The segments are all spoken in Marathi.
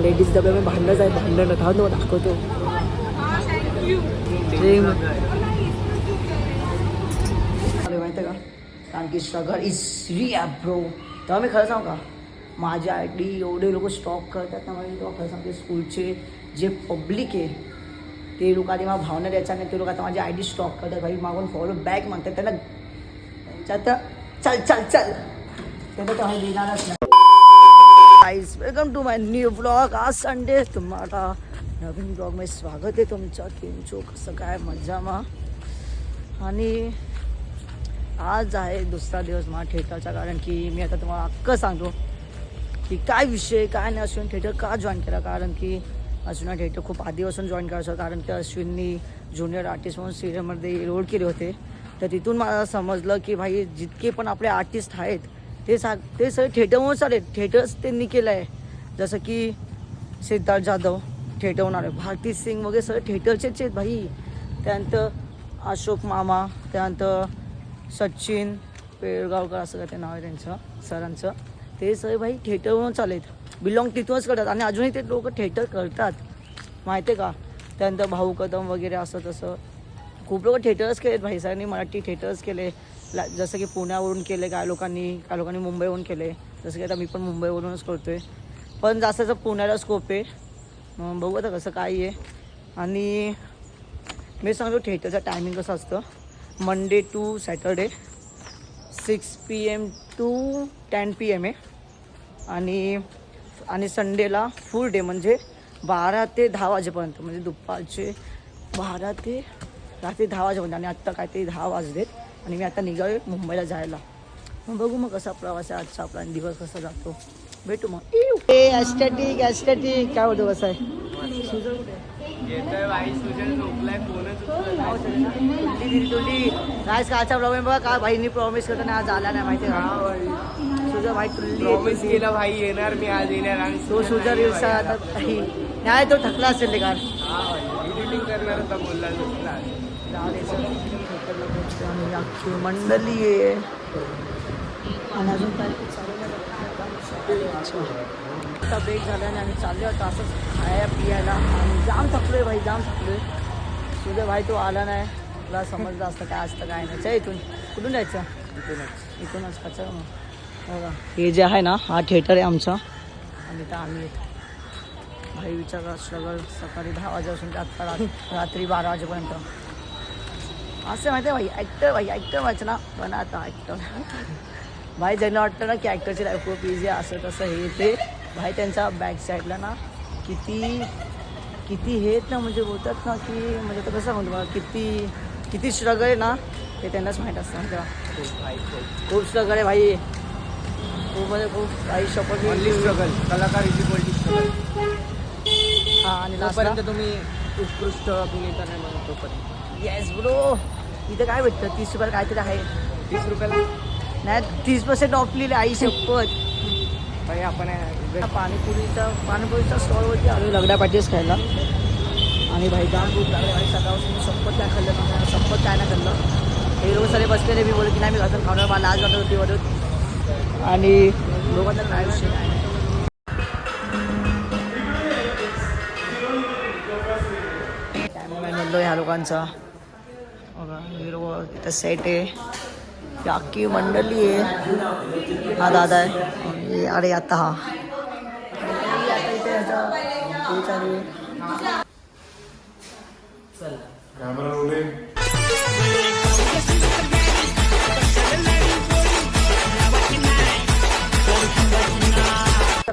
लेडीज डब्यामध्ये भांडणच आहे, भांडण धावतो दाखवतो. माहिती का, कारण की स्ट्रगल इज ब्रो. तेव्हा मी खरं सांगू का, माझ्या आयडी एवढे लोक स्टॉक करतात ना, म्हणजे तेव्हा खरं सांगते स्कूलचे जे पब्लिक आहे ते लोक आधी मला भावना द्यायचा नाही, ते लोक आता माझी आयडी स्टॉक करतात. भाई मागून फॉलो बॅक मागतात, त्यांना आता चल चल चल त्यांना तर हा देणारच नाही. Guys welcome to my new blog. आज संडे, तुम्हाला नवीन ब्लॉगमध्ये स्वागत आहे तुमचं. केमचो कसं काय मजा मा. आणि आज आहे दुसरा दिवस माझा थिएटरचा, कारण की मी आता तुम्हाला अक्क सांगतो की काय विषय काय नाही. अश्विन थिएटर का जॉईन केला, कारण की अश्विन थिएटर खूप आधीपासून जॉईन करायचं, कारण की अश्विननी ज्युनियर आर्टिस्ट म्हणून सिरियलमध्ये रोल केले होते. तर तिथून मला समजलं की भाई जितके पण आपले आर्टिस्ट आहेत ते सगळे थिएटरवर चालेल. थिएटर्स त्यांनी केलं आहे, जसं की सिद्धार्थ जाधव थिएटरहून आले, भारती सिंग वगैरे सगळे थिएटरचेच आहेत भाई. त्यानंतर अशोक मामा, त्यानंतर सचिन पेळगावकर असं काय ते नाव आहे त्यांचं सरांचं, ते सगळे भाई थिएटरवरून चालेत, बिलॉंग तिथूनच करतात आणि अजूनही ते लोक थिएटर करतात माहिती आहे का. त्यानंतर भाऊ कदम वगैरे असं तसं खूप लोक थिएटर्स केलेत भाई. सरांनी मराठी थिएटर्स केले, जसं की पुण्यावरून केले, काय लोकांनी मुंबईवरून केले, जसं की आता मी पण मुंबईवरूनच करतो आहे. पण जास्तचं पुण्याला स्कोप आहे, बघू आता कसं काय आहे. आणि मी सांगतो थिएटरचं टायमिंग कसं असतं, Monday to Saturday 6 PM to 10 PM आहे. आणि संडेला फुल डे, म्हणजे 12 ते 10 वाजेपर्यंत, म्हणजे दुपारचे 12 ते रात्री 10 वाजेपर्यंत. आणि आत्ता काय ते 10 वाजलेत आणि मी आता निघालो मुंबईला जायला. मग बघू मग कसा प्रवास आहे आजचा आपला, दिवस कसा जातो. भेटू मग. ॲस्टॅटिक काय होतं, कसं आहे काय कालचा प्रॉब्लेम बघा. काय भाईनी प्रॉमिस करताना आज आला नाही माहिती का. तुझं भाई प्रॉमिस केला भाई येणार मी आज येणार, आणि तो सुजा रील्स नाही, तो थकला असेल ते कारण एडिटिंग करणार होता बोलला अख्खी मंडळी आहे. आणि अजून काय आता ब्रेक झाल्याने आम्ही चाललो होतो असंच खाया पियाला, आणि जाम थकलोय भाई, जाम थकलोय. तुझा भाई तो आला नाही, तुला समजलं असतं काय असतं काय नाही. च इथून कुठून जायचं, इथूनच का. चल मग बघा, हे जे आहे ना हा थिएटर आहे आमचा, आणि इथं आम्ही येतो भाई. विचार स्ट्रगल सकाळी 10 वाजेपासून ते आत्ता रात्री 12 वाजेपर्यंत असं माहिती आहे भाई. ॲक्टर व्हायचं ना, पण आता ॲक्टर भाई ज्यांना वाटतं ना की ॲक्टरची लाईफ खूप इझी असं तसं हे ते भाई, त्यांच्या बॅक साईडला ना किती हे आहेत ना, म्हणजे बोलतात ना की, म्हणजे तर कसं म्हणतो मला, किती स्ट्रगल आहे ना ते त्यांनाच माहीत असतं. म्हणजे खूप स्ट्रगल आहे भाई, खूप म्हणजे खूप काही शपथ स्ट्रगल. कलाकार इज इक्वल टू स्ट्रगल. हां, आणि तोपर्यंत तुम्ही उत्कृष्ट अभिनेता नाही म्हणून तोपर्यंत. Yes bro. इथं काय भेटतं 30 रुपयाला काहीतरी आहे. 30 रुपयाला नाही, 30% ऑफ लिहिले, आई शपथ भाई. आपण पाणीपुरीच्या स्टॉलवरती आलो लगडा पॅटीस खायला. आणि भाई जाम भूक लागले भाई, सकाळपासून शपथ काय खाल्लं ना, शपथ काय नाही खाल्लं. हे लोक सगळे बसलेले, मी बोलले की नाही मी घातून खाणार, मला लाज वाटत होती वरून. आणि लोकांना काय विषय काय नाही. कॅमेरामॅन म्हणलो ह्या लोकांचा बघा, हे लोक इथं सेट आहे, ही अख्खी मंडळी आहे. हा दादा आहे, अरे आता हा आता इथे ह्याचा हे चालू आहे.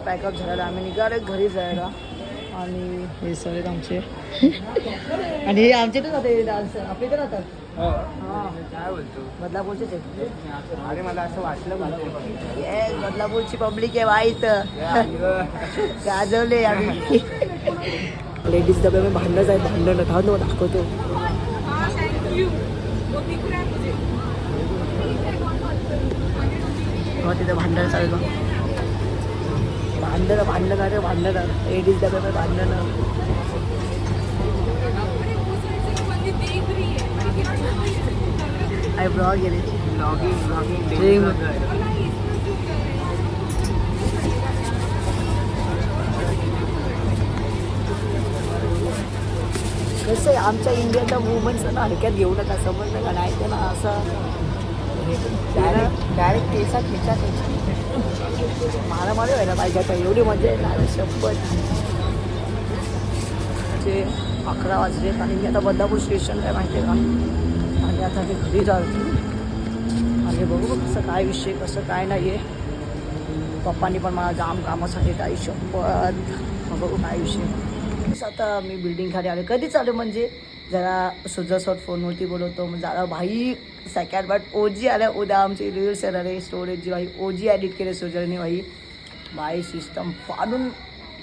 पॅकअप झालेला, आम्ही निघाले घरी जायला. आणि हे सगळे आमचे आणि हे आमचे तर जाते डान्स आपले तर राहतात. हां, काय बोलतो, बदलापूरचेच आहे. अरे मला असं वाटलं येस, बदलापूरची पब्लिक आहे बाई. इथं गाजवले आम्ही. लेडीज डब्यामध्ये भांडणच आहे, भांडण धावतो दाखवतो. तिथे भांडण चालू, भांडण लेडीज डब्यामध्ये भांडणं. आय ब्लॉग गेले ब्लॉगिंग. कसं आहे आमच्या इंडियाच्या वुमन्सना ना हलक्यात घेऊ नका समजलं का नाही ते ना असं डायरेक्ट केसात मारामारी व्हायला पाहिजे आता एवढी मजा आहे ना शपथ. ते 11 वाजलेत आणि मी आता बदलापूर स्टेशन काय माहिती आहे का आणि आता मी घरी जातो आणि बघू कसं काय विषय कसं काय नाही आहे. पप्पांनी पण मला जाम कामासाठी काही शपथ बघू काय विषय. आता मी बिल्डिंग खाली आले कधीच आले म्हणजे जरा सुजासोबत फोनवरती बोलवतो मग जरा भाई सेकंड बट ओजी आल्या उद्या आमची रील्स येणार आहे स्टोरेजची भाई ओजी एडिट केले सुजलने भाई सिस्टम फाडून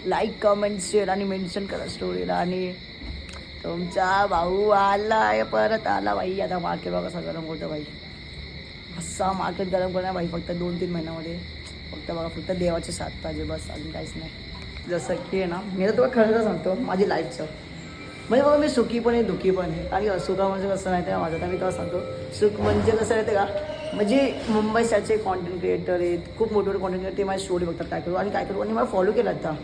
लाईक कमेंट शेअर आणि मेन्शन करा स्टोरीला. आणि तुमचा भाऊ आला आहे परत आला भाई. आता मार्केट बघा कसं गरम होतं भाई असा मार्केट गरम करणार भाई फक्त 2-3 महिन्यामध्ये. फक्त बघा फक्त देवाचे 7 ताजे बस अजून काहीच नाही. जसं की आहे ना मी तर तुला खरं सांगतो माझी लाईफचं म्हणजे बघा मी सुखी पण आहे दुःखी पण आहे. आणि सुखा म्हणजे कसं नाही ते माझं तर मी तुला सांगतो सुख म्हणजे कसं आहे ते का म्हणजे मुंबईचे कॉन्टेंट क्रिएटर आहेत खूप मोठे कॉन्टेंट क्रिएटर ते माझी स्टोरी बघतात काय करू आणि काय करू आणि मला फॉलो केलं आता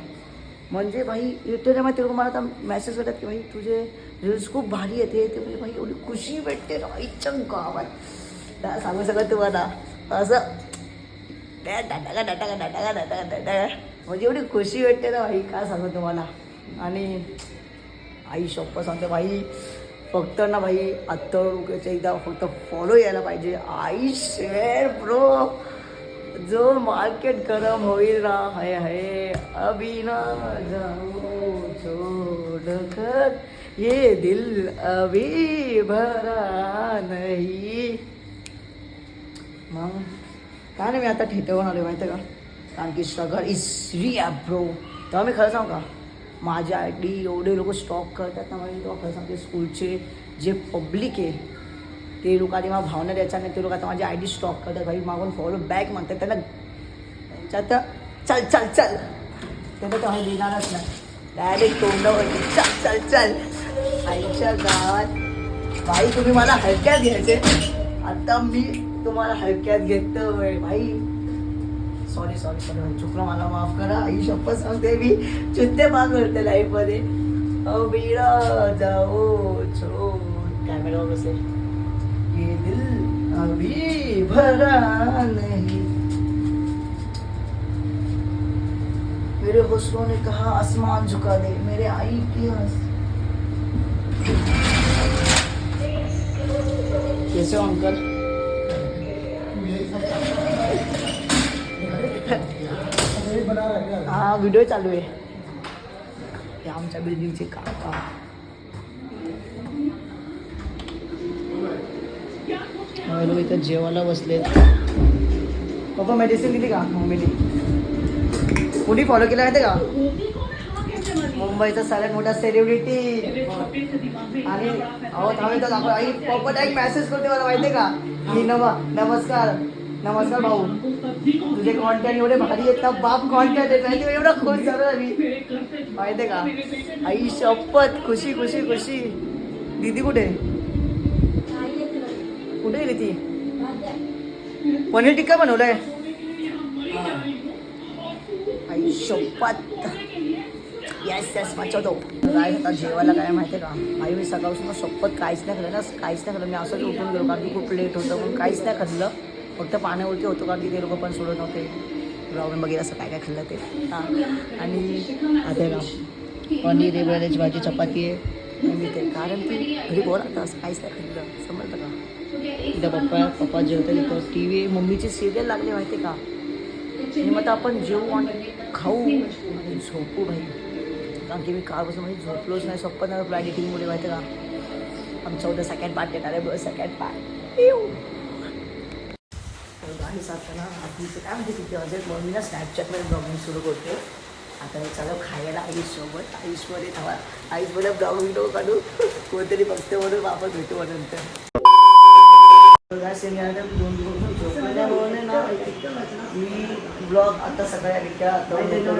म्हणजे भाई लिटरली माहिती लोक मला आता मेसेज करतात की भाई तुझे रील्स खूप भारी येते ते म्हणजे भाई एवढी खुशी भेटते ना भाईच्या गावात. त्या सांगू सगळं तुम्हाला असं डाटा म्हणजे एवढी खुशी भेटते ना भाई काय सांगू तुम्हाला. आणि आई शप्पा सांगते भाई फक्त ना भाई आत्ता रुपयाच्या एकदा फक्त फॉलो यायला पाहिजे. आई शेअर ब्रो जो मार्केट गरम होईल ना है अभी ना जाओ छोड़कर ये दिल अभी भरा नहीं. मग काय नाही मी आता थिएटरवर आलो माहिती आहे का कारण की स्ट्रगल इज रिअल ब्रो. तेव्हा मी खरं सांगू का माझ्या आय डी एवढे लोक स्टॉक करतात ना म्हणजे तेव्हा खरं सांगते स्कूलचे जे पब्लिक आहे ते लोक आधी मला भावना द्यायचा नाही ते लोक आता माझी आय डी स्टॉक करतात भाई मागून फॉलो बॅक मागतात त्यांना त्यांच्यात चल चल चल त्यांना तर देणारच नाही डायरेक्ट तोंडावरती चल चल चल. आईच्या गावात भाई तुम्ही मला हलक्यात घ्यायचे आता मी तुम्हाला हलक्यात घेतोय भाई. सॉरी चुकलं मला माफ करा. आई शप्पथ सांगते मी चित्ते माग करते लाईफमध्ये. अबिरा जाओ छो कॅमेरावर बसेल ये दिल अभी भरा नहीं. मेरे हुस्नों ने कहा आसमान झुका दे मेरे आई की कैसे हो अंकल. हा व्हिडिओ चालू आहे हे आमच्या बिल्डिंगचे काका. लोक इथं जेवायला बसलेत. पप्पा मेडिसिन दिली का मेडी कोणी फॉलो केलं आहे ते का मुंबईचा सगळ्यात मोठा सेलिब्रिटी. आणि अहो थांबे तर दाखव आई पप्पा एक मेसेज करते मला माहिती आहे का की नमस्कार भाऊ तुझे कॉन्टेंट एवढे भारी आहेत ना बाप कॉन्टेंट आहे माहिती एवढा खुश झालो मी माहिती आहे का. आई शपथ खुशी खुशी खुशी. दीदी कुठे गेली ती पनीर टिक्का बनवलंय. आई शपथ येस वाचवतो. काय आता जेवायला काय माहिती आहे का आई मी सकाळपासून शपथ काहीच नाही खाल्लं मी असंच उठून गेलो कारण की खूप लेट होतं पण काहीच नाही खाल्लं फक्त पाण्यावरती होतो कारण की ते लोक पण सोडत नव्हते ब्लॉग बघितलं असं काय खाल्लं ते. हां आणि आता ना पनीर रेबड्याची भाजी चपाती आहे मी ते कारण की घरी बोल आता असं काहीच नाही खाल्लं समजलं का. इथं पप्पा जेवतात इथं टी व्ही मम्मीची सिरियल लागली माहिती का आणि मग आता आपण जेवू आणि खाऊ आणि झोपू भाई कारण की मी कालपासून म्हणजे झोपलोच नाही सोपं नाही आपल्या एडिटिंगमुळे माहिती का. आमच्या उद्या सेकंड पार्ट येणार आहे सेकंड पार्ट गाडी साधताना आपलीचं काय म्हणते तिथे अजून मग मी ना स्नॅपचॅटमध्ये ब्लॉगिंग सुरू करते. आता मी चालू खायला आईसोबत आईसमध्ये थांबा आईसमध्ये ब्लॉग व्हिडिओ काढू कोणतरी बघते म्हणून वापस भेटू नंतर. दोन दिवस झोपल्यामुळे ना मी ब्लॉग आता सकाळी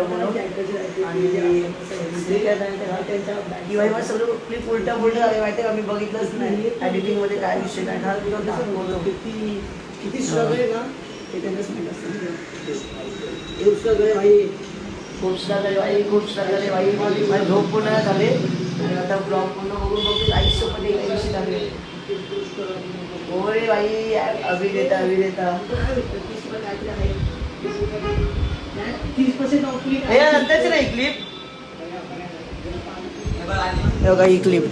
म्हणून आणि दिवाळीवर सगळं क्लिप उलटा झाले माहिती आहे का मी बघितलंच नाही एडिटिंगमध्ये काय विषय काय बोलतो किती स्ट्रगल आहे ना ते त्यांनाच माहीत असतं. खूप स्ट्रगल आहे भाई खूप स्ट्रगल आहे भाई माझी झोप पूर्ण झाले आणि आता ब्लॉग पूर्ण बघून बघून आईसोबत एक दिवशी लागले. होय बाई अभिनेता हे नंतरच नाही क्लिप. हे बघा ही क्लिप.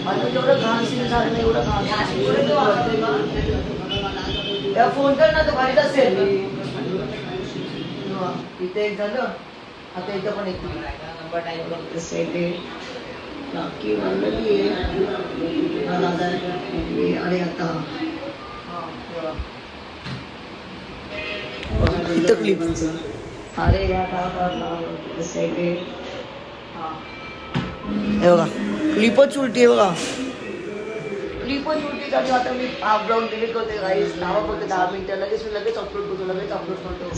अजून एवढं घाण सीन झालं नाही, एवढं घाण त्या फोन कर ना, तो गाडीत असेल. इथे एक झालं, आता इथं पण एक बाकी आणि आता इथं क्लिप. अरे या हे बघा क्लिपच उलटी आहे बघा, क्लिपच उलटी झाली. आता मी हाफ ब्राऊन डिलीट करते गाईस. नावा फक्त 10 मिनिटं, लगेच अपलोड करतो.